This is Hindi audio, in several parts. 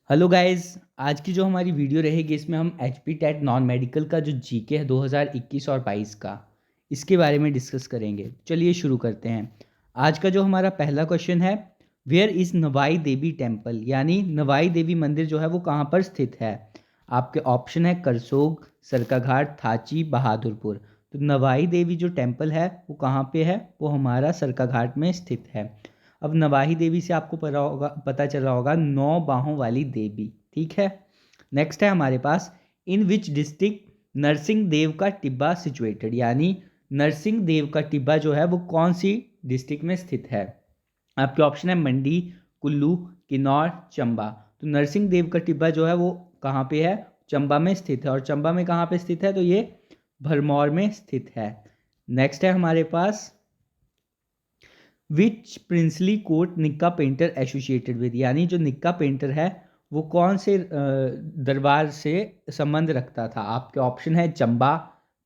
Hello guys. आज की जो हमारी वीडियो रहेगी इसमें हम H P TET non medical का जो जीके है 2021 और 22 का इसके बारे में डिस्कस करेंगे। चलिए शुरू करते हैं। आज का जो हमारा पहला क्वेश्चन है, where is Navai Devi temple, यानी नवाई देवी मंदिर जो है वो कहाँ पर स्थित है। आपके ऑप्शन है करसोग, सरकाघाट, थाची, बहादुरपुर। तो नवाई देवी जो टेम्पल है वो कहाँ पे है, वो हमारा सरकाघाट में स्थित है। अब नवाही देवी से आपको पता चल रहा होगा 9 बाहों वाली देवी, ठीक है। नेक्स्ट है हमारे पास, इन विच डिस्ट्रिक्ट नरसिंह देव का टिब्बा सिचुएटेड, यानी नरसिंह देव का टिब्बा जो है वो कौन सी डिस्ट्रिक्ट में स्थित है। आपके ऑप्शन है मंडी, कुल्लू, किन्नौर, चंबा। तो नरसिंह देव का टिब्बा जो है वो कहाँ पे है, चंबा में स्थित है। और चंबा में कहाँ पे स्थित है, तो ये भरमौर में स्थित है। नेक्स्ट है हमारे पास, विच प्रिंसली कोर्ट निक्का पेंटर एसोसिएटेड विद, यानी जो निक्का पेंटर है वो कौन से दरबार से संबंध रखता था। आपके ऑप्शन है चंबा,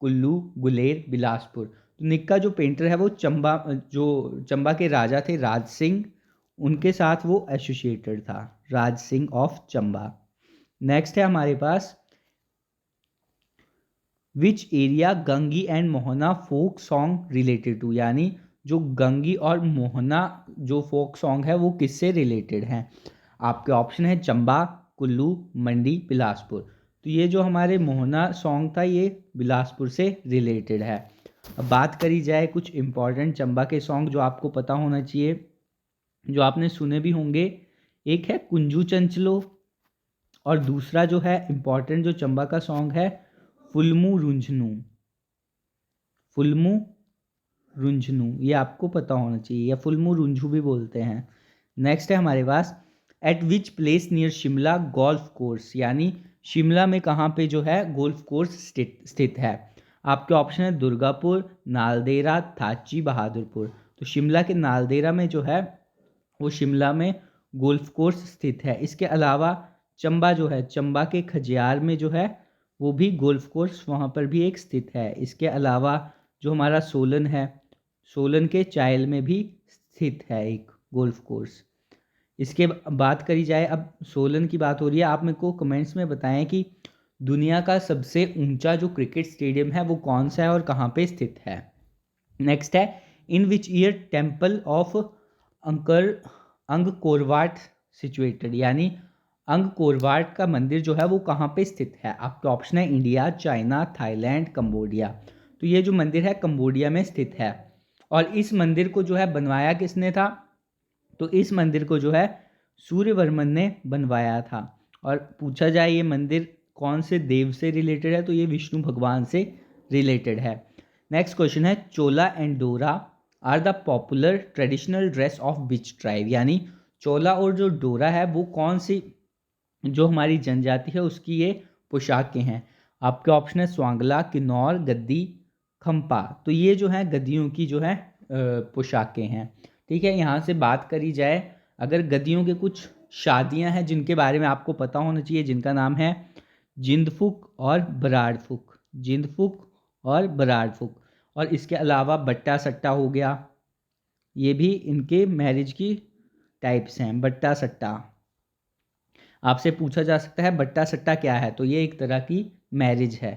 कुल्लू, गुलेर, बिलासपुर। तो निक्का जो पेंटर है वो चंबा के राजा थे राज सिंह, उनके साथ वो एसोसिएटेड था, राज सिंह ऑफ चंबा। नेक्स्ट है हमारे पास, which area Gangi and Mohana folk song related to, यानी जो गंगी और मोहना जो फोक सॉन्ग है वो किससे रिलेटेड हैं। आपके ऑप्शन है चंबा, कुल्लू, मंडी, बिलासपुर। तो ये जो हमारे मोहना सॉन्ग था ये बिलासपुर से रिलेटेड है। अब बात करी जाए कुछ इंपॉर्टेंट चंबा के सॉन्ग जो आपको पता होना चाहिए, जो आपने सुने भी होंगे। एक है कुंजू चंचलो, और दूसरा जो है इम्पॉर्टेंट जो चंबा का सॉन्ग है, फुलमू रुंझनू। फुलमू रुंझनू ये आपको पता होना चाहिए, या फुलमू रुंझू भी बोलते हैं। नेक्स्ट है हमारे पास, at which place near Shimla golf course, यानी शिमला में कहाँ पे जो है गोल्फ कोर्स स्थित है। आपके ऑप्शन है दुर्गापुर, नालदेहरा, थाची, बहादुरपुर। तो शिमला के नालदेहरा में जो है वो शिमला में गोल्फ कोर्स स्थित है। इसके अलावा चंबा जो है, चंबा के खजियार में जो है वो भी गोल्फ कोर्स वहाँ पर भी एक स्थित है। इसके अलावा जो हमारा सोलन है, सोलन के चायल में भी स्थित है एक गोल्फ कोर्स। इसके बात करी जाए, अब सोलन की बात हो रही है, आप मेरे को कमेंट्स में बताएं कि दुनिया का सबसे ऊंचा जो क्रिकेट स्टेडियम है वो कौन सा है और कहाँ पे स्थित है। नेक्स्ट है, in which year temple of Angkor Angkor Wat situated, यानी अंगकोरवाट का मंदिर जो है वो कहाँ पे स्थित है। आपके ऑप्शन है इंडिया, चाइना, थाईलैंड, कंबोडिया। तो ये जो मंदिर है कंबोडिया में स्थित है। और इस मंदिर को जो है बनवाया किसने था, तो इस मंदिर को जो है सूर्यवर्मन ने बनवाया था। और पूछा जाए ये मंदिर कौन से देव से रिलेटेड है, तो ये विष्णु भगवान से रिलेटेड है। नेक्स्ट क्वेश्चन है, Chola and Dora are the popular traditional dress of which tribe, यानी चोला और जो डोरा है वो कौन सी जो हमारी जनजाति है उसकी ये पोशाकें हैं। आपके ऑप्शन है स्वांगला, किन्नौर, गद्दी, खम्पा। तो ये जो है गद्दियों की जो है पोशाकें हैं, ठीक है। यहाँ से बात करी जाए, अगर गद्दियों के कुछ शादियाँ हैं जिनके बारे में आपको पता होना चाहिए, जिनका नाम है जिंदफुक और बराड़फुक, जिंदफुक और बराड़फुक। और इसके अलावा बट्टा सट्टा हो गया, ये भी इनके मैरिज की टाइप्स हैं। बट्टा सट्टा आपसे पूछा जा सकता है बट्टा सट्टा क्या है, तो ये एक तरह की मैरिज है।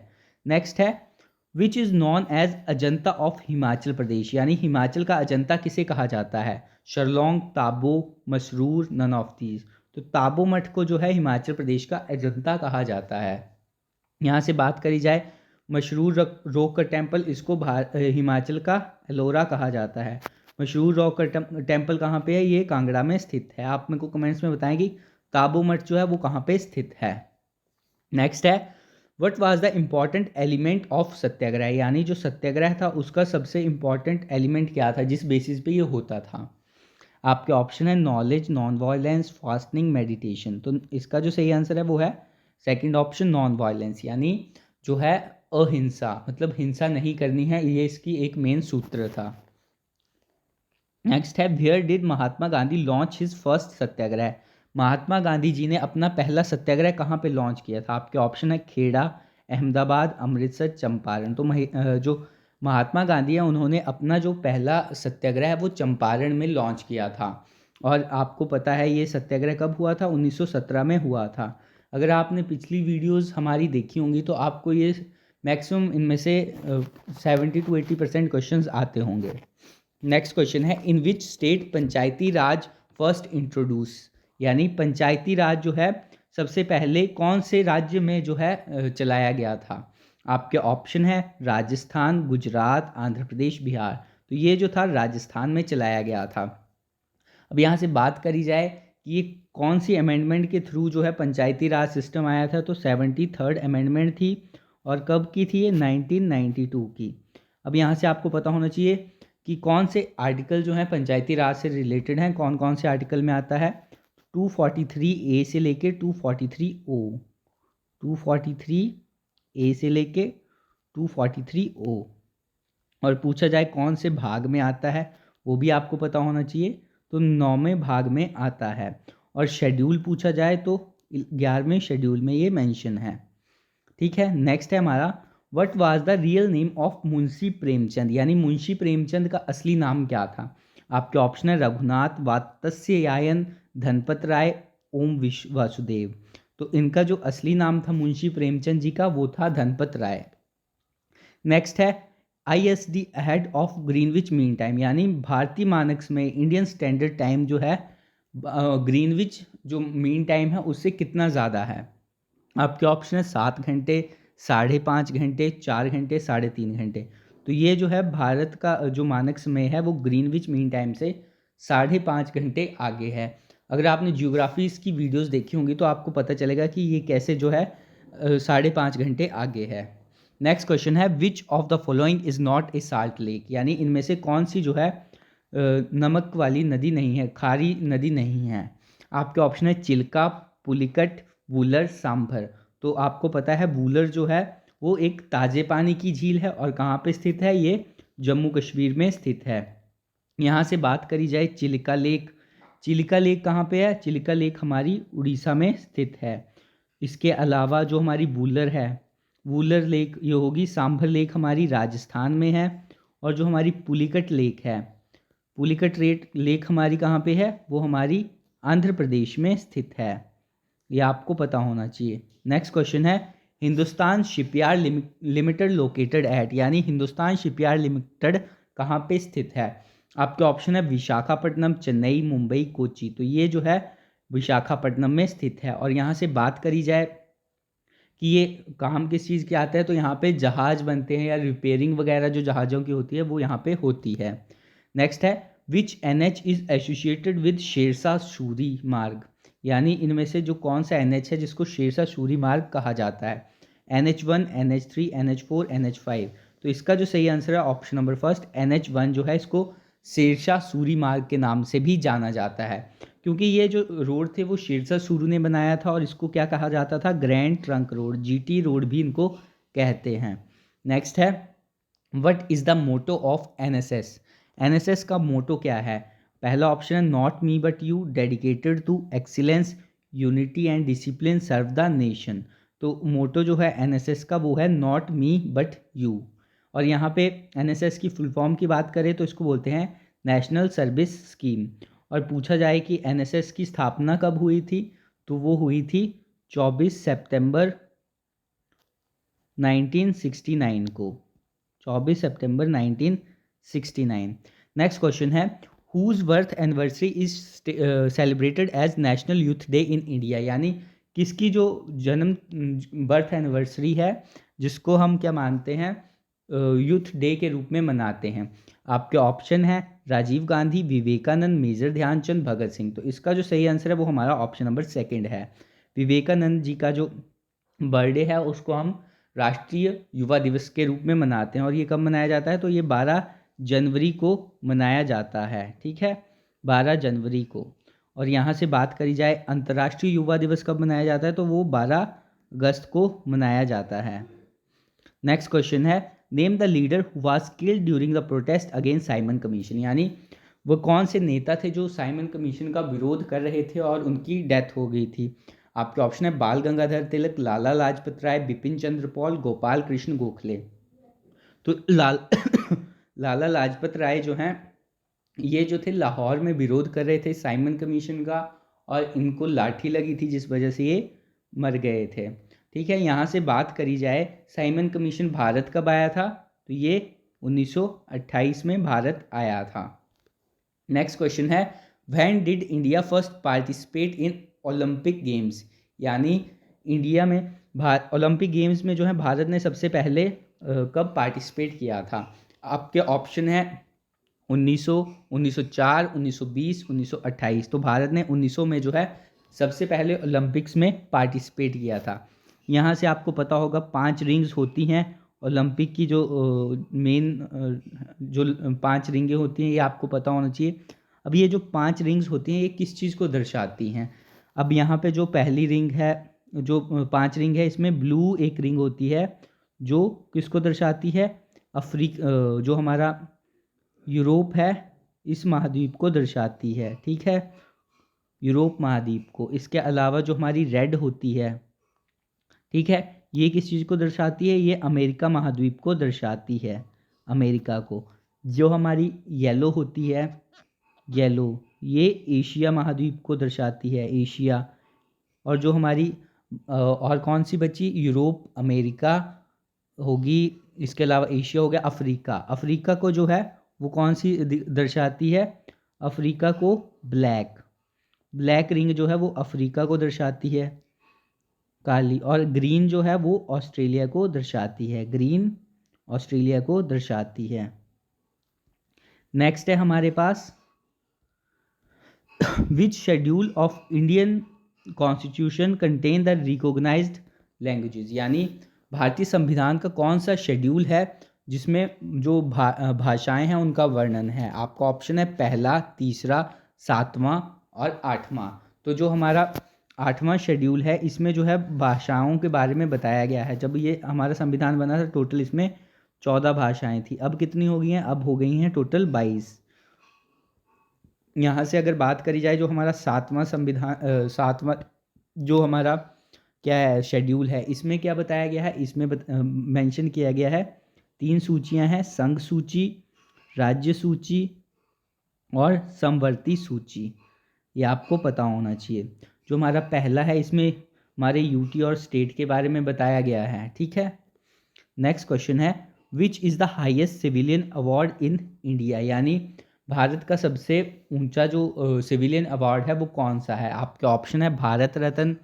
नेक्स्ट है, which is known as Ajanta of Himachal Pradesh, यानी हिमाचल का अजंता किसे कहा जाता है। Sharlong, Tabo, Masroor, none of these. तो ताबो मठ को जो है हिमाचल प्रदेश का अजंता कहा जाता है। यहाँ से बात करी जाए मशरूर रॉक का टेम्पल, इसको हिमाचल का एलोरा कहा जाता है। मशरूर रॉक का टेम्पल कहाँ पे है, ये कांगड़ा में स्थित है। आप मेरे को कमेंट्स में बताएं कि ताबो मठ जो है वो कहाँ पे स्थित है। नेक्स्ट है, what was the important element of satyagraha, यानी जो सत्याग्रह था उसका सबसे इम्पॉर्टेंट एलिमेंट क्या था जिस बेसिस पे ये होता था। आपके ऑप्शन है knowledge, non violence, fasting, meditation. तो इसका जो सही आंसर है वो है सेकंड ऑप्शन, नॉन वायलेंस, यानी जो है अहिंसा, मतलब हिंसा नहीं करनी है, ये इसकी एक मेन सूत्र था। नेक्स्ट है, where did Mahatma Gandhi launch his first satyagraha, Mahatma Gandhi ji ने अपना पहला सत्याग्रह कहाँ पे लॉन्च किया था। आपके ऑप्शन है खेड़ा, अहमदाबाद, अमृतसर, चंपारण। तो जो महात्मा गांधी है उन्होंने अपना जो पहला सत्याग्रह है वो चंपारण में लॉन्च किया था। और आपको पता है ये सत्याग्रह कब हुआ था? 1917 में हुआ था। अगर आपने पिछली वीडियोस हमारी देखी होंगी तो आपको ये मैक्सिमम इनमें से 70 to 80% क्वेश्चंस आते होंगे। नेक्स्ट क्वेश्चन है, in which state panchayati raj first introduce, यानी पंचायती राज जो है सबसे पहले कौन से राज्य में जो है चलाया गया था? आपके ऑप्शन है राजस्थान, गुजरात, आंध्र प्रदेश, बिहार। तो ये जो था राजस्थान में चलाया गया था। अब यहाँ से बात करी जाए कि ये कौन सी अमेंडमेंट के थ्रू जो है पंचायती राज सिस्टम आया था, तो 73rd अमेंडमेंट थी। और कब की थी ये? 1992 की। अब यहाँ से आपको पता होना चाहिए कि कौन से आर्टिकल जो हैं पंचायती राज से रिलेटेड हैं, कौन कौन से आर्टिकल में आता है। 243A से लेके 243O, 243A से लेके 243O। और पूछा जाए कौन से भाग में आता है, वो भी आपको पता होना चाहिए। तो 9वें भाग में आता है। और शेड्यूल पूछा जाए तो 11वें शेड्यूल में ये मेंशन है। ठीक है, नेक्स्ट है हमारा, what was the real name of Munshi Premchand, यानी मुंशी प्रेमचंद का असली नाम क्या था? आपके ऑप्शन है रघुनाथ, वात्स्यायन, धनपत राय, ओम विश्व वासुदेव। तो इनका जो असली नाम था मुंशी प्रेमचंद जी का, वो था धनपत राय। नेक्स्ट है ISD ahead of Greenwich mean time, यानी भारतीय मानक में इंडियन स्टैंडर्ड टाइम जो है ग्रीनविच जो मीन टाइम है उससे कितना ज़्यादा है? आपके ऑप्शन है 7 घंटे, 5.5 घंटे, 4 घंटे, 3.5 घंटे। तो ये जो है भारत का जो मानक समय है वो ग्रीनविच मीन टाइम से 5.5 घंटे आगे है। अगर आपने जियोग्राफीज की वीडियोस देखी होंगी तो आपको पता चलेगा कि ये कैसे जो है 5.5 घंटे आगे है। नेक्स्ट क्वेश्चन है, which of the following is not a salt lake, यानी इनमें से कौन सी जो है नमक वाली नदी नहीं है, खारी नदी नहीं है? आपके ऑप्शन है चिल्का, पुलिकट, वूलर, सांभर। तो आपको पता है वूलर जो है वो एक ताजे पानी की झील है और कहाँ पे स्थित है? ये जम्मू कश्मीर में स्थित है। यहाँ से बात करी जाए चिल्का लेक, चिल्का लेक कहाँ पे है? चिल्का लेक हमारी उड़ीसा में स्थित है। इसके अलावा जो हमारी वूलर है, वूलर लेक ये होगी, सांभर लेक हमारी राजस्थान में है। और जो हमारी पुलिकट लेक है, पुलिकट लेक हमारी कहाँ पे है? वो हमारी आंध्र प्रदेश में स्थित है। ये आपको पता होना चाहिए। नेक्स्ट क्वेश्चन है, Hindustan shipyard limited located at, यानी हिंदुस्तान शिपयार्ड लिमिटेड कहाँ पे स्थित है? आपके ऑप्शन है विशाखापट्टनम, चेन्नई, मुंबई, कोची। तो ये जो है विशाखापट्टनम में स्थित है। और यहाँ से बात करी जाए कि ये काम किस चीज़ के आता है, तो यहाँ पे जहाज़ बनते हैं या रिपेयरिंग वगैरह जो जहाज़ों की होती है वो यहाँ पे होती है। नेक्स्ट है, which NH is associated with Sher Shah Suri Marg, यानी इनमें से जो कौन सा NH है जिसको शेरशाह सूरी मार्ग कहा जाता है? NH1, NH3, NH4, NH5। तो इसका जो सही आंसर है ऑप्शन नंबर फर्स्ट, NH1 जो है इसको शेरशाह सूरी मार्ग के नाम से भी जाना जाता है, क्योंकि ये जो रोड थे वो शेरशाह सूरी ने बनाया था। और इसको क्या कहा जाता था? Grand trunk road, GT road भी इनको कहते हैं। नेक्स्ट है, what is the motto of NSS, NSS का मोटो क्या है? पहला ऑप्शन है not me but you, dedicated to excellence, unity and discipline, serve the nation. तो मोटो जो है NSS का वो है नॉट मी बट यू। और यहाँ पे NSS की फुल फॉर्म की बात करें तो इसको बोलते हैं नेशनल सर्विस स्कीम। और पूछा जाए कि NSS की स्थापना कब हुई थी, तो वो हुई थी 24 सितंबर 1969 को, 24 सितंबर 1969। नेक्स्ट क्वेश्चन है, whose birth anniversary is celebrated as national youth day in India, यानी किसकी जो जन्म बर्थ एनिवर्सरी है जिसको हम क्या मानते हैं, यूथ डे के रूप में मनाते हैं? आपके ऑप्शन है राजीव गांधी, विवेकानंद, मेजर ध्यानचंद, भगत सिंह। तो इसका जो सही आंसर है वो हमारा ऑप्शन नंबर सेकंड है। विवेकानंद जी का जो बर्थडे है उसको हम राष्ट्रीय युवा दिवस के रूप में मनाते हैं। और ये कब मनाया जाता है? तो ये 12 जनवरी को मनाया जाता है। ठीक है, 12 जनवरी को। और यहाँ से बात करी जाए अंतर्राष्ट्रीय युवा दिवस कब मनाया जाता है, तो वो 12 अगस्त को मनाया जाता है। नेक्स्ट क्वेश्चन है, name the leader who was killed during the protest against Simon commission, यानी वो कौन से नेता थे जो साइमन कमीशन का विरोध कर रहे थे और उनकी डेथ हो गई थी? आपके ऑप्शन है बाल गंगाधर तिलक, लाला लाजपत राय, बिपिन चंद्र पॉल, गोपाल कृष्ण गोखले। तो लाला लाजपत राय जो हैं ये जो थे लाहौर में विरोध कर रहे थे साइमन कमीशन का, और इनको लाठी लगी थी जिस वजह से ये मर गए थे। ठीक है, यहाँ से बात करी जाए साइमन कमीशन भारत कब आया था, तो ये 1928 में भारत आया था। नेक्स्ट क्वेश्चन है, when did India first participate in Olympic games, यानी इंडिया में ओलंपिक गेम्स में जो है भारत ने सबसे पहले कब पार्टिसिपेट किया था। आपके ऑप्शन है 1900, 1904, 1920, 1928। तो भारत ने 1900 में जो है सबसे पहले ओलंपिक्स में पार्टिसिपेट किया था। यहाँ से आपको पता होगा 5 रिंग्स होती हैं ओलंपिक की, जो मेन जो 5 रिंगें होती हैं, ये आपको पता होना चाहिए। अब ये जो 5 रिंग्स होती हैं ये किस चीज़ को दर्शाती हैं। अब यहाँ पे जो पहली रिंग है, जो 5 रिंग है, इसमें ब्लू एक रिंग होती है जो किसको दर्शाती है, जो हमारा यूरोप है इस महाद्वीप को दर्शाती है। ठीक है, यूरोप महाद्वीप को। इसके अलावा जो हमारी रेड होती है, ठीक है, ये किस चीज़ को दर्शाती है, ये अमेरिका महाद्वीप को दर्शाती है, अमेरिका को। जो हमारी येलो होती है, येलो, ये एशिया महाद्वीप को दर्शाती है, एशिया। और जो हमारी और कौन सी बची, यूरोप, अमेरिका होगी, इसके अलावा एशिया हो गया, अफ्रीका। अफ्रीका को जो है वो कौन सी दर्शाती है, अफ्रीका को ब्लैक, ब्लैक रिंग जो है वो अफ्रीका को दर्शाती है, काली। और ग्रीन जो है वो ऑस्ट्रेलिया को दर्शाती है, ग्रीन ऑस्ट्रेलिया को दर्शाती है। नेक्स्ट है हमारे पास, which schedule of Indian constitution contain the recognised languages, यानी भारतीय संविधान का कौन सा शेड्यूल है जिसमें जो भाषाएं हैं उनका वर्णन है। आपका ऑप्शन है पहला, तीसरा, 7वां और 8वां। तो जो हमारा 8वां शेड्यूल है इसमें जो है भाषाओं के बारे में बताया गया है। जब ये हमारा संविधान बना था टोटल इसमें 14 भाषाएं थी, अब कितनी हो गई हैं, अब हो गई हैं टोटल 22। यहाँ से अगर बात करी जाए जो हमारा 7वां संविधान 7वां जो हमारा क्या है शेड्यूल है, इसमें क्या बताया गया है, इसमें मेंशन किया गया है 3 सूचियां हैं, संघ सूची, राज्य सूची और समवर्ती सूची। ये आपको पता होना चाहिए। जो हमारा पहला है इसमें हमारे यूटी और स्टेट के बारे में बताया गया है। ठीक है, नेक्स्ट क्वेश्चन है, which is the highest civilian award in India, यानी भारत का सबसे ऊंचा जो सिविलियन अवार्ड है वो कौन सा है। आपके ऑप्शन है भारत रत्न,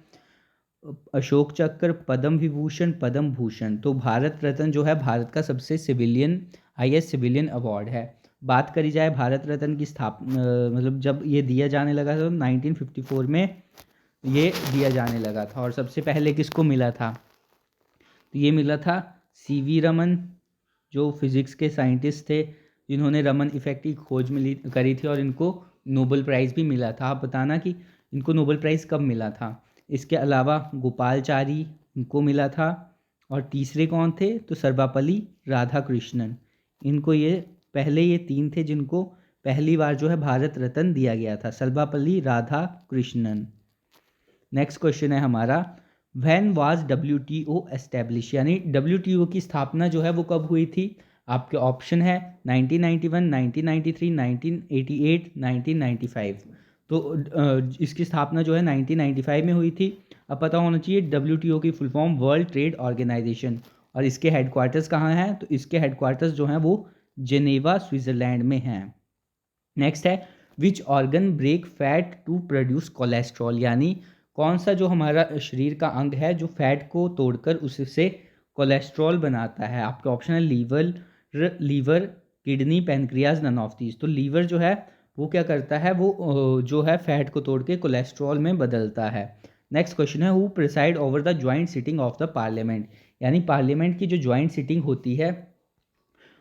अशोक चक्र, पद्म विभूषण, पद्म भूषण। तो भारत रत्न जो है भारत का सबसे हाईएस्ट सिविलियन अवार्ड है। बात करी जाए भारत रत्न की स्थापना, मतलब जब ये दिया जाने लगा था 1954 में ये दिया जाने लगा था। और सबसे पहले किसको मिला था, तो ये मिला था सीवी रमन, जो फिज़िक्स के साइंटिस्ट थे जिन्होंने रमन इफ़ेक्ट की खोज करी थी, और इनको नोबेल प्राइज़ भी मिला था। आप बताना कि इनको नोबेल प्राइज़ कब मिला था। इसके अलावा गोपालचारी, इनको मिला था। और तीसरे कौन थे, तो सर्वपल्ली राधाकृष्णन। इनको ये 3 थे जिनको पहली बार जो है भारत रत्न दिया गया था, सर्वपल्ली राधाकृष्णन। नेक्स्ट क्वेश्चन है हमारा, व्हेन वाज WTO एस्टेब्लिश, यानी WTO की स्थापना जो है वो कब हुई थी। आपके ऑप्शन है 1991, 1993, 1988, 1995। तो इसकी स्थापना जो है 1995 में हुई थी। अब पता होना चाहिए WTO की full form world trade organisation. और इसके हेडक्वार्टर्स कहाँ हैं, तो इसके हेडक्वार्टर्स जो हैं वो जेनेवा स्विट्ज़रलैंड में हैं। नेक्स्ट है, which organ break fat to produce cholesterol, यानी कौन सा जो हमारा शरीर का अंग है जो फैट को तोड़कर उससे कोलेस्ट्रॉल बनाता है। आपके ऑप्शन है liver, kidney, pancreas, none of these. तो लीवर जो है वो क्या करता है, वो जो है फैट को तोड़ के कोलेस्ट्रॉल में बदलता है। नेक्स्ट क्वेश्चन है, who preside over the joint sitting of the parliament, यानी पार्लियामेंट की जो ज्वाइंट सिटिंग होती है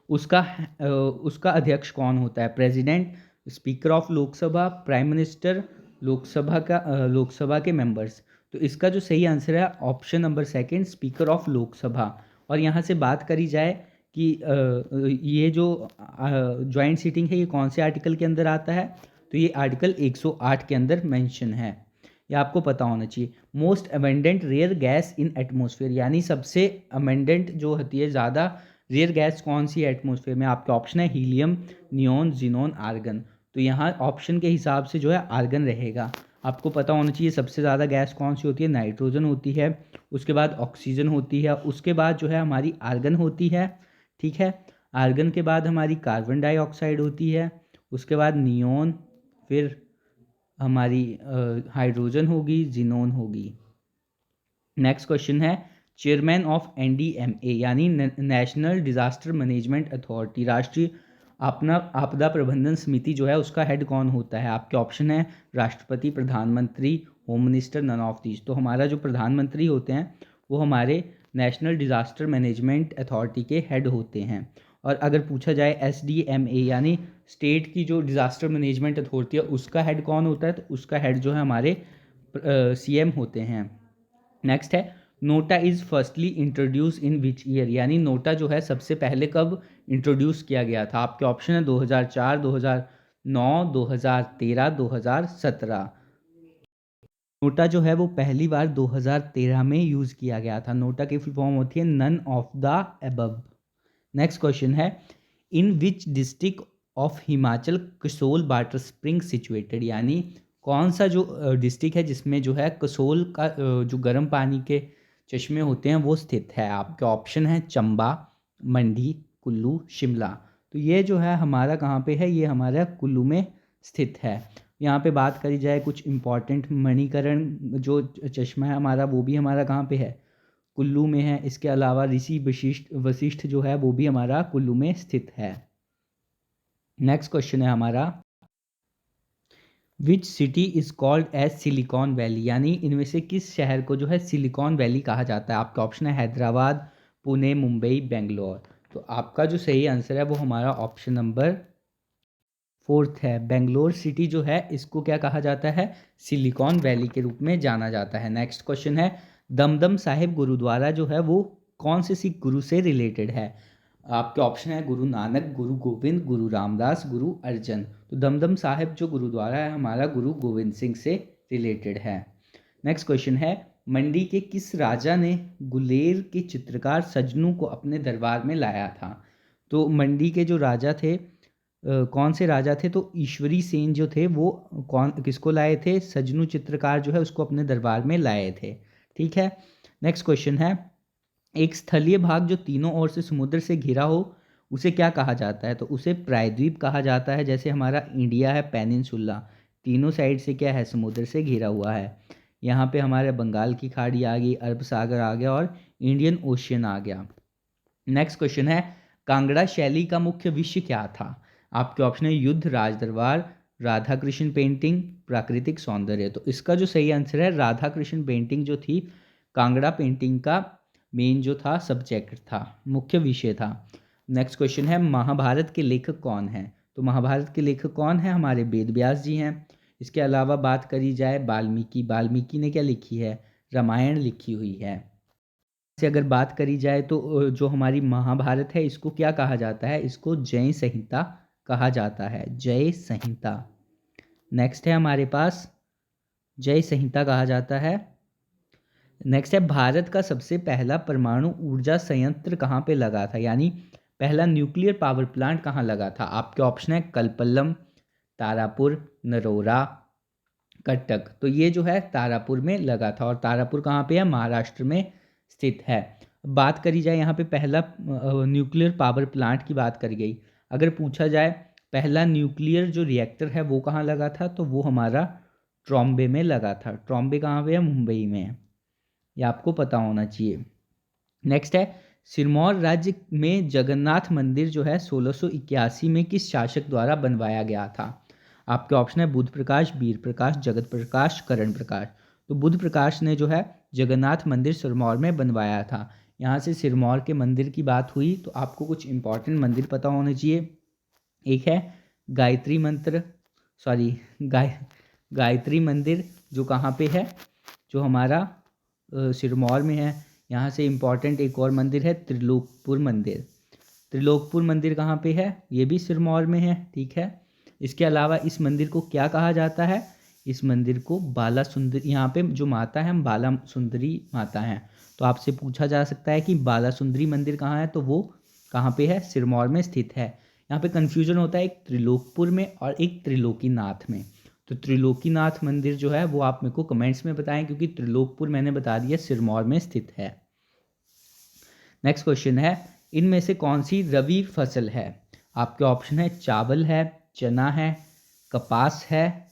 उसका अध्यक्ष कौन होता है। President, speaker of Lok Sabha, prime minister, Lok Sabha के मेंबर्स। तो इसका जो सही आंसर है option number 2, speaker of Lok Sabha. और यहाँ से बात करी जाए कि ये जो ज्वाइंट सीटिंग है ये कौन से आर्टिकल के अंदर आता है, तो ये आर्टिकल 108 के अंदर मेंशन है। ये आपको पता होना चाहिए। Most abundant rare gas in atmosphere, यानी सबसे अबेंडेंट जो होती है ज़्यादा रेयर गैस कौन सी है एटमॉस्फेयर में। आपके ऑप्शन है हीलियम, नियॉन, जीनोन, आर्गन। तो यहाँ ऑप्शन के हिसाब से जो है आर्गन रहेगा। आपको पता होना चाहिए सबसे ज़्यादा गैस कौन सी होती है, नाइट्रोजन होती है, उसके बाद ऑक्सीजन होती है, उसके बाद जो है हमारी आर्गन होती है। ठीक है, आर्गन के बाद हमारी कार्बन डाइऑक्साइड होती है, उसके बाद नियोन, फिर हमारी हाइड्रोजन होगी, जिनोन होगी। नेक्स्ट क्वेश्चन है चेयरमैन ऑफ NDMA यानी नेशनल डिजास्टर मैनेजमेंट अथॉरिटी, राष्ट्रीय आपदा प्रबंधन समिति जो है उसका हेड कौन होता है। आपके ऑप्शन है राष्ट्रपति, प्रधानमंत्री, home minister, none of these. तो हमारा जो प्रधानमंत्री होते हैं वो हमारे नेशनल डिजास्टर मैनेजमेंट अथॉरिटी के हेड होते हैं। और अगर पूछा जाए SDMA यानी स्टेट की जो डिजास्टर मैनेजमेंट अथॉरिटी है उसका हेड कौन होता है, तो उसका हेड जो है हमारे CM होते हैं। नेक्स्ट है NOTA is firstly introduce in which year यानी नोटा जो है सबसे पहले कब इंट्रोड्यूस किया गया था। आपके ऑप्शन है 2004, 2009, 2013, 2017। नोटा जो है वो पहली बार 2013 में यूज़ किया गया था। नोटा की फुल फॉर्म होती है none of the above. Next question है in which district of Himachal Kasol water spring situated यानी कौन सा जो डिस्ट्रिक्ट है जिसमें जो है कसोल का जो गर्म पानी के चश्मे होते हैं वो स्थित है। आपके ऑप्शन है चंबा, मंडी, कुल्लू, शिमला। तो ये जो है हमारा कहाँ पे है, ये हमारा कुल्लू में स्थित है। यहाँ पे बात करी जाए कुछ इम्पॉर्टेंट, मणिकरण जो चश्मा है हमारा वो भी हमारा कहाँ पे है, कुल्लू में है। इसके अलावा ऋषि वशिष्ठ जो है वो भी हमारा कुल्लू में स्थित है। नेक्स्ट क्वेश्चन है हमारा which city is called as silicon valley यानी इनमें से किस शहर को जो है सिलिकॉन वैली कहा जाता है। आपका ऑप्शन है हैदराबाद, पुणे, मुंबई, बेंगलोर। तो आपका जो सही आंसर है वो हमारा ऑप्शन नंबर 4 है। बेंगलोर सिटी जो है इसको क्या कहा जाता है, सिलिकॉन वैली के रूप में जाना जाता है। नेक्स्ट क्वेश्चन है दमदम साहिब गुरुद्वारा जो है वो कौन से सिख गुरु से रिलेटेड है। आपके ऑप्शन है गुरु नानक, गुरु गोविंद, गुरु रामदास, गुरु अर्जन। तो दमदम साहिब जो गुरुद्वारा है हमारा गुरु गोविंद सिंह से रिलेटेड है। नेक्स्ट क्वेश्चन है मंडी के किस राजा ने गुलेर के चित्रकार सजनू को अपने दरबार में लाया था। तो मंडी के जो राजा थे कौन से राजा थे, तो ईश्वरी सेन जो थे वो किसको लाए थे, सजनू चित्रकार जो है उसको अपने दरबार में लाए थे। ठीक है, नेक्स्ट क्वेश्चन है एक स्थलीय भाग जो तीनों ओर से समुद्र से घिरा हो उसे क्या कहा जाता है। तो उसे प्रायद्वीप कहा जाता है। जैसे हमारा इंडिया है पेनिनसुला, तीनों साइड से क्या है, समुद्र से घिरा हुआ है। यहाँ पे हमारे बंगाल की खाड़ी आ गई, अरब सागर आ गया और इंडियन ओशियन आ गया। नेक्स्ट क्वेश्चन है कांगड़ा शैली का मुख्य विषय क्या था। आपके ऑप्शन है युद्ध, राज दरबार, राधा कृष्ण पेंटिंग, प्राकृतिक सौंदर्य। तो इसका जो सही आंसर है राधा कृष्ण पेंटिंग जो थी कांगड़ा पेंटिंग का मेन जो था सब्जेक्ट था, मुख्य विषय था। नेक्स्ट क्वेश्चन है महाभारत के लेखक कौन है। तो महाभारत के लेखक कौन है, हमारे वेद व्यास जी हैं। इसके अलावा बात करी जाए वाल्मीकि ने क्या लिखी है, रामायण लिखी हुई है। से अगर बात करी जाए तो जो हमारी महाभारत है इसको क्या कहा जाता है, इसको जय संहिता कहा जाता है, जय संहिता। नेक्स्ट है हमारे पास जय संहिता कहा जाता है। नेक्स्ट है भारत का सबसे पहला परमाणु ऊर्जा संयंत्र कहाँ पे लगा था, यानी पहला न्यूक्लियर पावर प्लांट कहाँ लगा था। आपके ऑप्शन है कलपल्लम, तारापुर, नरोरा, कटक। तो ये जो है तारापुर में लगा था और तारापुर कहाँ पे है, महाराष्ट्र में स्थित है। बात करी जाए यहाँ पे पहला न्यूक्लियर पावर प्लांट की बात करी गई। अगर पूछा जाए पहला न्यूक्लियर जो रिएक्टर है वो कहाँ लगा था, तो वो हमारा ट्रॉम्बे में लगा था। ट्रॉम्बे कहाँ पे है, मुंबई में है, ये आपको पता होना चाहिए। नेक्स्ट है सिरमौर राज्य में जगन्नाथ मंदिर जो है 1681 में किस शासक द्वारा बनवाया गया था। आपके ऑप्शन है बुद्ध प्रकाश, वीर प्रकाश, जगत प्रकाश, करण प्रकाश। तो बुद्ध प्रकाश ने जो है जगन्नाथ मंदिर सिरमौर में बनवाया था। यहाँ से सिरमौर के मंदिर की बात हुई तो आपको कुछ इंपॉर्टेंट मंदिर पता होने चाहिए। एक है गायत्री मंत्र, गायत्री मंदिर जो कहाँ पे है, जो हमारा सिरमौर में है। यहाँ से इम्पॉर्टेंट एक और मंदिर है त्रिलोकपुर मंदिर। त्रिलोकपुर मंदिर कहाँ पे है, ये भी सिरमौर में है। ठीक है, इसके अलावा इस मंदिर को क्या कहा जाता है, इस मंदिर को बाला सुंदरी, यहाँ पे जो माता है हम बाला सुंदरी माता हैं। तो आपसे पूछा जा सकता है कि बाला सुंदरी मंदिर कहाँ है, तो वो कहाँ पे है, सिरमौर में स्थित है। यहाँ पे कन्फ्यूजन होता है एक त्रिलोकपुर में और एक त्रिलोकीनाथ में। तो त्रिलोकीनाथ मंदिर जो है वो आप मेरे को कमेंट्स में बताएं, क्योंकि त्रिलोकपुर मैंने बता दिया सिरमौर में स्थित है। नेक्स्ट क्वेश्चन है, इनमें से कौन सी रबी फसल है? आपके ऑप्शन है चावल है, चना है, कपास है,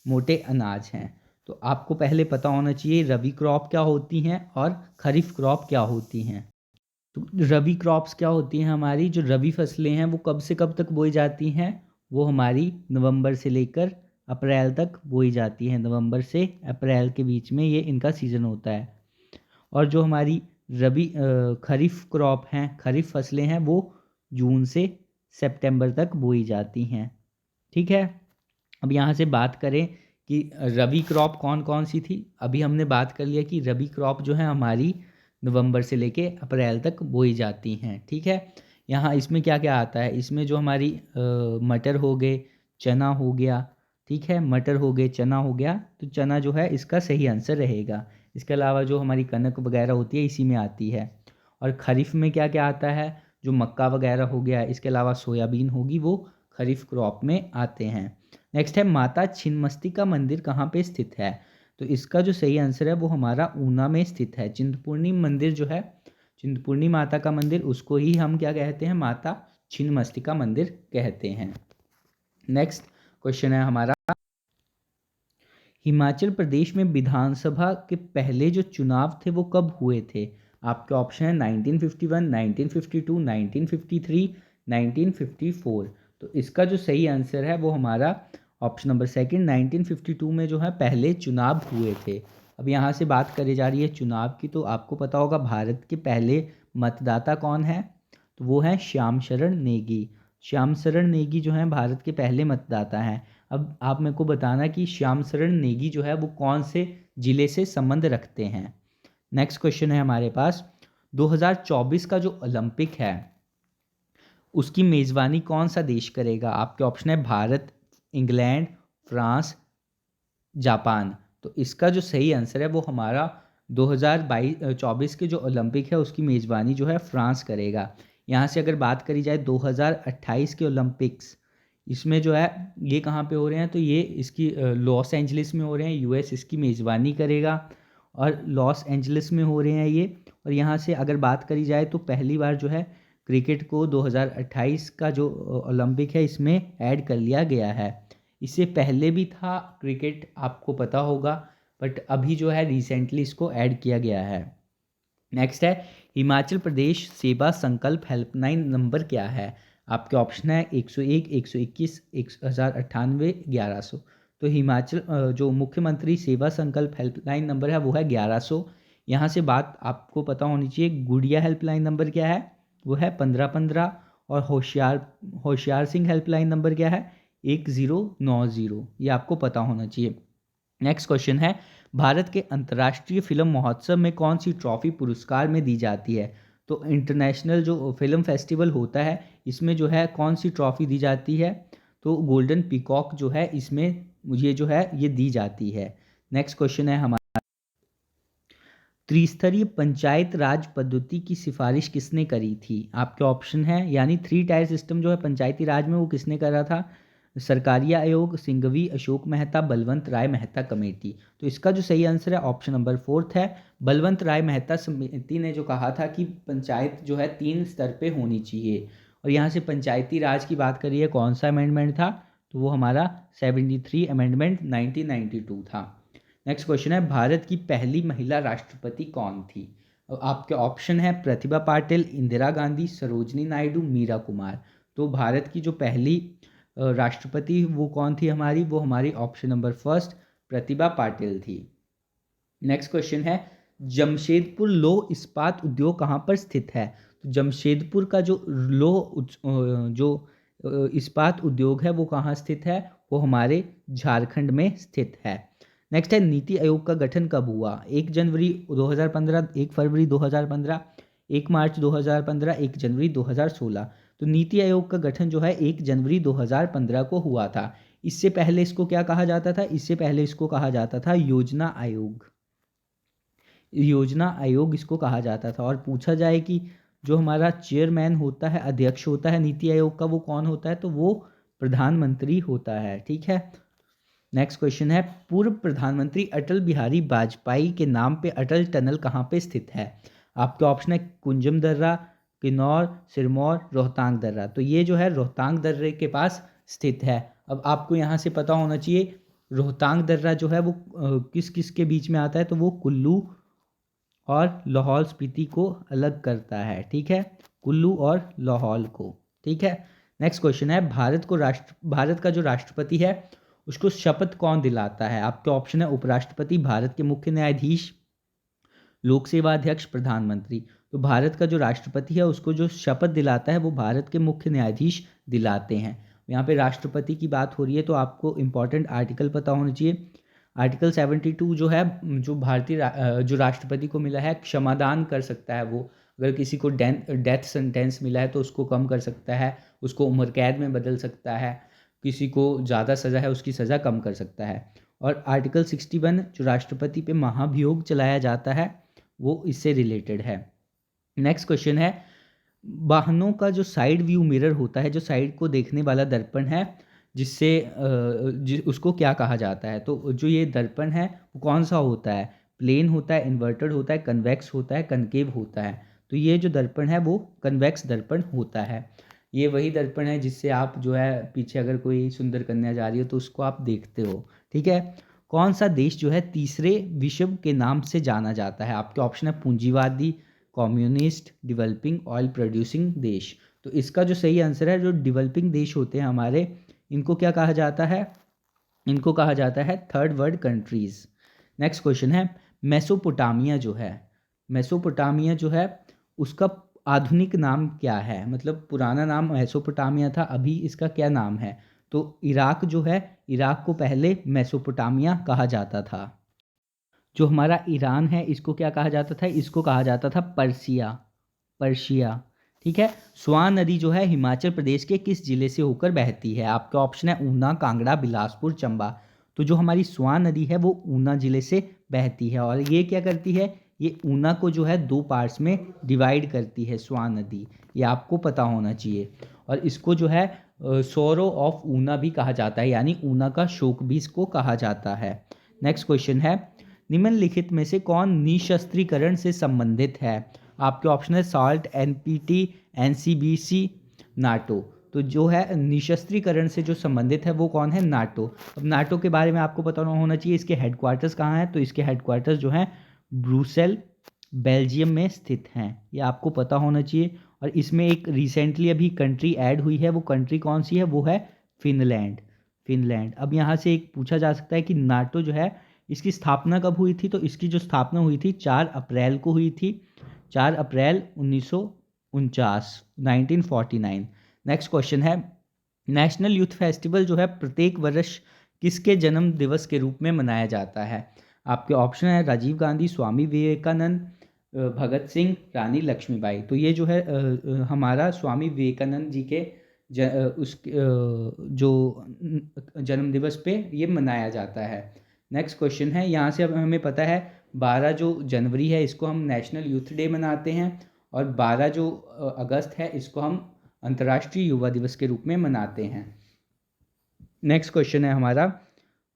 मोटे अनाज हैं। तो आपको पहले पता होना चाहिए रबी क्रॉप क्या होती हैं और खरीफ क्रॉप क्या होती हैं। तो रबी क्रॉप्स क्या होती हैं हमारी, जो रबी फसलें हैं वो कब से कब तक बोई जाती हैं? वो हमारी नवंबर से लेकर अप्रैल तक बोई जाती हैं। नवंबर से अप्रैल के बीच में ये इनका सीज़न होता है। और जो हमारी रबी खरीफ क्रॉप हैं, खरीफ फसलें हैं, वो जून से सितंबर तक बोई जाती हैं। ठीक है। अब यहाँ से बात करें कि रबी क्रॉप कौन कौन सी थी। अभी हमने बात कर लिया कि रबी क्रॉप जो है हमारी नवंबर से लेके अप्रैल तक बोई जाती हैं। ठीक है। यहाँ इसमें क्या क्या आता है, इसमें जो हमारी मटर हो गए, चना हो गया, ठीक है, मटर हो गए, चना हो गया, तो चना जो है इसका सही आंसर रहेगा। इसके अलावा जो हमारी कनक वगैरह होती है इसी में आती है। और खरीफ में क्या क्या आता है, जो मक्का वगैरह हो गया, इसके अलावा सोयाबीन होगी, वो खरीफ क्रॉप में आते हैं। नेक्स्ट है माता छिन्नमस्तिका मंदिर कहाँ पे स्थित है? तो इसका जो सही आंसर है वो हमारा ऊना में स्थित है। चिंतपूर्णी मंदिर जो है, चिंतपूर्णी माता का मंदिर, उसको ही हम क्या कहते हैं, माता छिन्नमस्तिका मंदिर कहते हैं। नेक्स्ट क्वेश्चन है हमारा, हिमाचल प्रदेश में विधानसभा के पहले जो चुनाव थे वो कब हुए थे? आपके ऑप्शन है 1951, 1952, 1953, 1954। तो इसका जो सही आंसर है वो हमारा ऑप्शन नंबर सेकंड 1952 में जो है पहले चुनाव हुए थे। अब यहाँ से बात करी जा रही है चुनाव की, तो आपको पता होगा भारत के पहले मतदाता कौन है? तो वो है श्याम शरण नेगी। श्याम शरण नेगी जो है भारत के पहले मतदाता हैं। अब आप मेरे को बताना कि श्याम शरण नेगी जो है वो कौन से जिले से संबंध रखते हैं। नेक्स्ट क्वेश्चन है हमारे पास, 2024 का जो ओलंपिक है उसकी मेज़बानी कौन सा देश करेगा? आपके ऑप्शन है भारत, इंग्लैंड, फ्रांस, जापान। तो इसका जो सही आंसर है वो हमारा 2024 के जो ओलंपिक है उसकी मेज़बानी जो है फ्रांस करेगा। यहाँ से अगर बात करी जाए 2028 के ओलंपिक्स, इसमें जो है ये कहाँ पे हो रहे हैं, तो ये इसकी लॉस एंजलिस में हो रहे हैं, यूएस इसकी मेज़बानी करेगा और लॉस एंजलिस में हो रहे हैं ये। और यहाँ से अगर बात करी जाए तो पहली बार जो है क्रिकेट को 2028 का जो ओलंपिक है इसमें ऐड कर लिया गया है। इससे पहले भी था क्रिकेट, आपको पता होगा, बट अभी जो है रिसेंटली इसको ऐड किया गया है। नेक्स्ट है, हिमाचल प्रदेश सेवा संकल्प हेल्पलाइन नंबर क्या है? आपके ऑप्शन है 101, 121, 1098, 1100। तो हिमाचल जो मुख्यमंत्री सेवा संकल्प हेल्पलाइन नंबर है वो है 1100। यहाँ से बात आपको पता होनी चाहिए, गुड़िया हेल्पलाइन नंबर क्या है? वो है 1515। और होशियार सिंह हेल्पलाइन नंबर क्या है? 1090। ये आपको पता होना चाहिए। नेक्स्ट क्वेश्चन है, भारत के अंतर्राष्ट्रीय फिल्म महोत्सव में कौन सी ट्रॉफी पुरस्कार में दी जाती है? तो इंटरनेशनल जो फिल्म फेस्टिवल होता है इसमें जो है कौन सी ट्रॉफी दी जाती है? तो गोल्डन पीकॉक जो है इसमें ये जो है ये दी जाती है। नेक्स्ट क्वेश्चन है हमारा, त्रिस्तरीय पंचायत राज पद्धति की सिफारिश किसने करी थी? आपके ऑप्शन है, यानी 3 टायर सिस्टम जो है पंचायती राज में वो किसने करा था? सरकारिया आयोग, सिंघवी, अशोक मेहता, बलवंत राय मेहता कमेटी। तो इसका जो सही आंसर है ऑप्शन नंबर 4 है, बलवंत राय मेहता समिति ने जो कहा था कि पंचायत जो है 3 स्तर पे होनी चाहिए। और यहाँ से पंचायती राज की बात करिए, कौन सा अमेंडमेंट था? तो वो हमारा 73 अमेंडमेंट 1992 था। नेक्स्ट क्वेश्चन है, भारत की पहली महिला राष्ट्रपति कौन थी? आपके ऑप्शन है प्रतिभा पाटिल, इंदिरा गांधी, सरोजनी नायडू, मीरा कुमार। तो भारत की जो पहली राष्ट्रपति वो कौन थी हमारी? वो हमारी ऑप्शन नंबर 1 प्रतिभा पाटिल थी। नेक्स्ट क्वेश्चन है, जमशेदपुर लौह इस्पात उद्योग कहाँ पर स्थित है? तो जमशेदपुर का जो इस्पात उद्योग है वो कहाँ स्थित है? वो हमारे झारखंड में स्थित है। नेक्स्ट है, नीति आयोग का गठन कब हुआ? 1 जनवरी 2015, 1 फरवरी 2015, 1 मार्च 2015, 1 जनवरी 2016। तो नीति आयोग का गठन जो है 1 जनवरी 2015 को हुआ था। इससे पहले इसको क्या कहा जाता था? इससे पहले इसको कहा जाता था योजना आयोग। योजना आयोग इसको कहा जाता था। और पूछा जाए कि जो हमारा चेयरमैन होता है, अध्यक्ष होता है नीति आयोग का, वो कौन होता है? तो वो प्रधानमंत्री होता है। ठीक है। नेक्स्ट क्वेश्चन है, पूर्व प्रधानमंत्री अटल बिहारी वाजपेयी के नाम पे अटल टनल कहाँ पे स्थित है? आपके ऑप्शन है कुंजम दर्रा, किन्नौर, सिरमौर, रोहतांग दर्रा। तो ये जो है रोहतांग दर्रे के पास स्थित है। अब आपको यहाँ से पता होना चाहिए रोहतांग दर्रा जो है वो किस किस के बीच में आता है? तो वो कुल्लू और लाहौल स्पीति को अलग करता है। ठीक है, कुल्लू और लाहौल को। ठीक है। नेक्स्ट क्वेश्चन है, भारत का जो राष्ट्रपति है उसको शपथ कौन दिलाता है? आपके ऑप्शन है उपराष्ट्रपति, भारत के मुख्य न्यायाधीश, लोक सेवा अध्यक्ष, प्रधानमंत्री। तो भारत का जो राष्ट्रपति है उसको जो शपथ दिलाता है वो भारत के मुख्य न्यायाधीश दिलाते हैं। यहाँ पे राष्ट्रपति की बात हो रही है तो आपको इंपॉर्टेंट आर्टिकल पता होना चाहिए। आर्टिकल 72 जो है, जो जो राष्ट्रपति को मिला है, क्षमादान कर सकता है वो। अगर किसी को डेथ सेंटेंस मिला है तो उसको कम कर सकता है, उसको उम्र कैद में बदल सकता है, किसी को ज़्यादा सज़ा है उसकी सज़ा कम कर सकता है। और आर्टिकल 61 जो राष्ट्रपति पे महाभियोग चलाया जाता है वो इससे रिलेटेड है। नेक्स्ट क्वेश्चन है, वाहनों का जो साइड व्यू मिरर होता है, जो साइड को देखने वाला दर्पण है, जिससे उसको क्या कहा जाता है? तो जो ये दर्पण है वो कौन सा होता है? प्लेन होता है, इन्वर्टेड होता है, कन्वेक्स होता है, कनकेव होता है? तो ये जो दर्पण है वो कन्वेक्स दर्पण होता है। ये वही दर्पण है जिससे आप जो है पीछे अगर कोई सुंदर कन्या जा रही हो तो उसको आप देखते हो। ठीक है। कौन सा देश जो है तीसरे विश्व के नाम से जाना जाता है? आपके ऑप्शन है पूंजीवादी, कम्युनिस्ट, डेवलपिंग, ऑयल प्रोड्यूसिंग देश। तो इसका जो सही आंसर है, जो डेवलपिंग देश होते हैं हमारे, इनको क्या कहा जाता है? इनको कहा जाता है third world countries. Next question है, मेसोपोटामिया जो है, मेसोपोटामिया जो है उसका आधुनिक नाम क्या है? मतलब पुराना नाम मेसोपोटामिया था, अभी इसका क्या नाम है? तो इराक जो है, इराक को पहले मेसोपोटामिया कहा जाता था। जो हमारा ईरान है इसको क्या कहा जाता था? इसको कहा जाता था पर्सिया, पर्शिया। ठीक है। स्वान नदी जो है हिमाचल प्रदेश के किस जिले से होकर बहती है? आपका ऑप्शन है ऊना, कांगड़ा, बिलासपुर, चंबा। तो जो हमारी स्वान नदी है वो ऊना जिले से बहती है। और ये क्या करती है? ये ऊना को जो है दो पार्ट्स में डिवाइड करती है स्वान नदी। ये आपको पता होना चाहिए। और इसको जो है सोरो ऑफ ऊना भी कहा जाता है, यानी ऊना का शोक भी इसको कहा जाता है। नेक्स्ट क्वेश्चन है, निम्नलिखित में से कौन निशस्त्रीकरण से संबंधित है? आपके ऑप्शन है साल्ट, एनपीटी, एनसीबीसी, नाटो। तो जो है निशस्त्रीकरण से जो संबंधित है वो कौन है? नाटो। अब नाटो के बारे में आपको पता होना चाहिए, इसके हेडक्वार्टर्स कहाँ हैं? तो इसके हेडक्वार्टर्स जो हैं ब्रुसेल, बेल्जियम में स्थित हैं। ये आपको पता होना चाहिए। और इसमें एक रिसेंटली अभी कंट्री ऐड हुई है, वो कंट्री कौन सी है? वो है फिनलैंड, फिनलैंड। अब यहाँ से एक पूछा जा सकता है कि नाटो जो है इसकी स्थापना कब हुई थी? तो इसकी जो स्थापना हुई थी 4 अप्रैल को हुई थी, 4 अप्रैल 1949, 1949। नेक्स्ट क्वेश्चन है, नेशनल यूथ फेस्टिवल जो है प्रत्येक वर्ष किसके जन्म दिवस के रूप में मनाया जाता है? आपके ऑप्शन है राजीव गांधी, स्वामी विवेकानंद, भगत सिंह, रानी लक्ष्मीबाई। तो ये जो है हमारा स्वामी विवेकानंद जी के जो जन्म दिवस पे ये मनाया जाता है। नेक्स्ट क्वेश्चन है, यहाँ से अब हमें पता है 12 जो जनवरी है इसको हम नेशनल यूथ डे मनाते हैं, और 12 जो अगस्त है इसको हम अंतर्राष्ट्रीय युवा दिवस के रूप में मनाते हैं। नेक्स्ट क्वेश्चन है हमारा,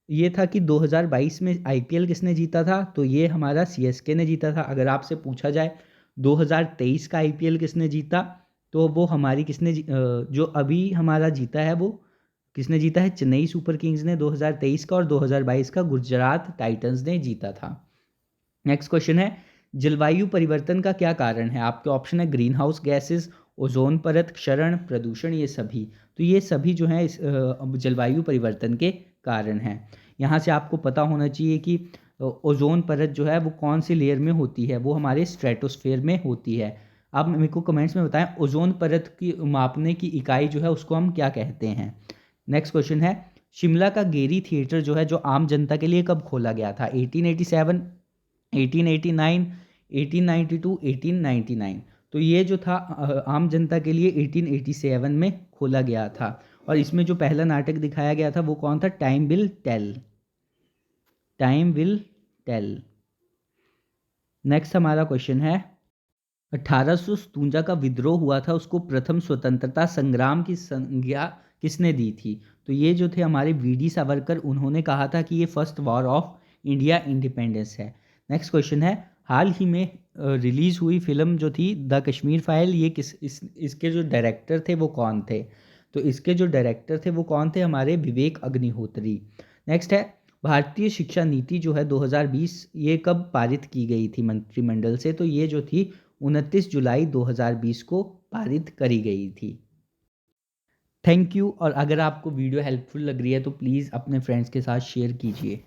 ये था कि 2022 में आईपीएल किसने जीता था? तो ये हमारा सीएसके ने जीता था। अगर आपसे पूछा जाए 2023 का आईपीएल किसने जीता, तो वो हमारी जो अभी हमारा जीता है वो किसने जीता है? चेन्नई सुपर किंग्स ने 2023 का, और 2022 का गुजरात टाइटंस ने जीता था। नेक्स्ट क्वेश्चन है, जलवायु परिवर्तन का क्या कारण है? आपके ऑप्शन है ग्रीन हाउस गैसेस, ओजोन परत क्षरण, प्रदूषण, ये सभी। तो ये सभी जो है इस जलवायु परिवर्तन के कारण हैं। यहाँ से आपको पता होना चाहिए कि ओजोन परत जो है वो कौन सी लेयर में होती है? वो हमारे स्ट्रेटोस्फेयर में होती है। आप मेरे को कमेंट्स में बताएं ओजोन परत की मापने की इकाई जो है उसको हम क्या कहते हैं। नेक्स्ट क्वेश्चन है, शिमला का गेरी थिएटर जो है जो आम जनता के लिए कब खोला गया था? 1887, 1889, 1892, 1899। तो ये जो था आम जनता के लिए 1887 में खोला गया था। और इसमें जो पहला नाटक दिखाया गया था वो कौन था? Time will tell, time will tell. Next हमारा क्वेश्चन है, 1857 का विद्रोह हुआ था, उसको प्रथम स्वतंत्रता संग्राम की संज्ञा किसने दी थी? तो ये जो थे हमारे वीडी सावरकर, उन्होंने कहा था कि ये first war of India independence है। नेक्स्ट क्वेश्चन है, हाल ही में रिलीज हुई फिल्म जो थी द कश्मीर फाइल, ये इसके जो डायरेक्टर थे वो कौन थे? तो इसके जो डायरेक्टर थे वो कौन थे? हमारे विवेक अग्निहोत्री। नेक्स्ट है, भारतीय शिक्षा नीति जो है 2020, ये कब पारित की गई थी मंत्रिमंडल से? तो ये जो थी 29 जुलाई 2020 को पारित करी गई थी। Thank you. और अगर आपको वीडियो हेल्पफुल लग रही है तो प्लीज़ अपने फ्रेंड्स के साथ शेयर कीजिए।